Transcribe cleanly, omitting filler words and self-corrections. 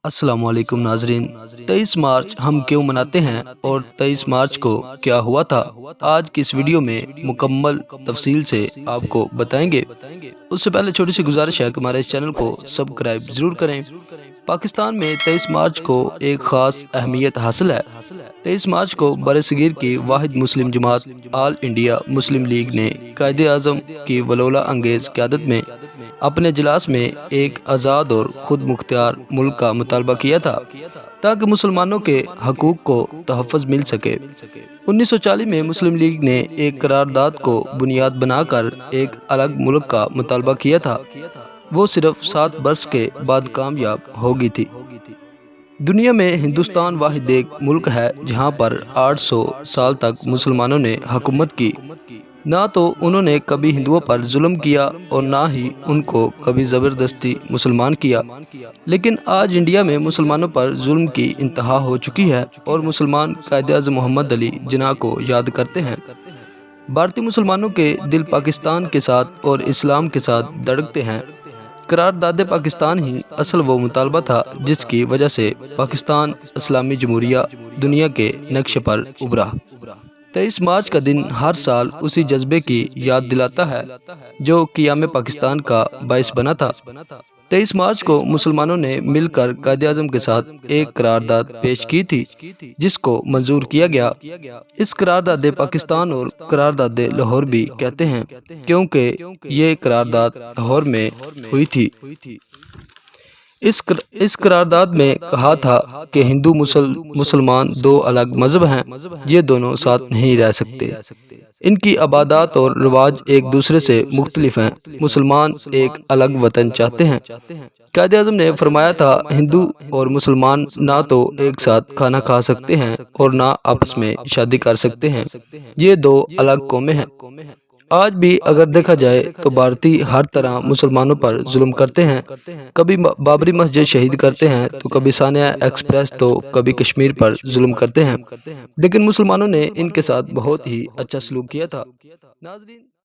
السلام علیکم ناظرین۔ 23 مارچ ہم کیوں مناتے ہیں اور 23 مارچ کو کیا ہوا تھا، آج کی اس ویڈیو میں مکمل تفصیل سے آپ کو بتائیں گے۔ اس سے پہلے چھوٹی سی گزارش ہے کہ ہمارے اس چینل کو سبسکرائب ضرور کریں۔ پاکستان میں 23 مارچ کو ایک خاص اہمیت حاصل ہے۔ 23 مارچ کو برصغیر کی واحد مسلم جماعت آل انڈیا مسلم لیگ نے قائد اعظم کی ولولہ انگیز قیادت میں اپنے اجلاس میں ایک آزاد اور خود مختار ملک کا مطالبہ کیا تھا تاکہ مسلمانوں کے حقوق کو تحفظ مل سکے۔ 1940 میں مسلم لیگ نے ایک قرارداد کو بنیاد بنا کر ایک الگ ملک کا مطالبہ کیا تھا۔ وہ صرف 7 برس کے بعد کامیاب ہو گئی تھی۔ دنیا میں ہندوستان واحد ایک ملک ہے جہاں پر 800 سال تک مسلمانوں نے حکومت کی۔ نہ تو انہوں نے کبھی ہندوؤں پر ظلم کیا اور نہ ہی ان کو کبھی زبردستی مسلمان کیا، لیکن آج انڈیا میں مسلمانوں پر ظلم کی انتہا ہو چکی ہے اور مسلمان قائد اعظم محمد علی جناح کو یاد کرتے ہیں۔ بھارتی مسلمانوں کے دل پاکستان کے ساتھ اور اسلام کے ساتھ دھڑکتے ہیں۔ قرارداد پاکستان ہی اصل وہ مطالبہ تھا جس کی وجہ سے پاکستان اسلامی جمہوریہ دنیا کے نقشے پر ابھرا۔ 23 مارچ کا دن ہر سال اسی جذبے کی یاد دلاتا ہے جو قیام پاکستان کا باعث بنا تھا۔ 23 مارچ کو مسلمانوں نے مل کر قائد اعظم کے ساتھ ایک قرارداد پیش کی تھی جس کو منظور کیا گیا۔ اس قرارداد پاکستان اور قرارداد لاہور بھی کہتے ہیں کیونکہ یہ قرارداد لاہور میں ہوئی تھی۔ اس قرارداد میں کہا تھا کہ ہندو مسلمان 2 الگ مذہب ہیں، یہ دونوں ساتھ نہیں رہ سکتے، ان کی عبادات اور رواج ایک دوسرے سے مختلف ہیں، مسلمان ایک الگ وطن چاہتے ہیں۔ قائد اعظم نے فرمایا تھا ہندو اور مسلمان نہ تو ایک ساتھ کھانا کھا سکتے ہیں اور نہ آپس میں شادی کر سکتے ہیں، یہ 2 الگ قومیں ہیں۔ آج بھی اگر دیکھا جائے تو بھارتی ہر طرح مسلمانوں پر ظلم کرتے ہیں، کبھی بابری مسجد شہید کرتے ہیں تو کبھی سانحہ ایکسپریس تو کبھی کشمیر پر ظلم کرتے ہیں، لیکن مسلمانوں نے ان کے ساتھ بہت ہی اچھا سلوک کیا تھا۔ ناظرین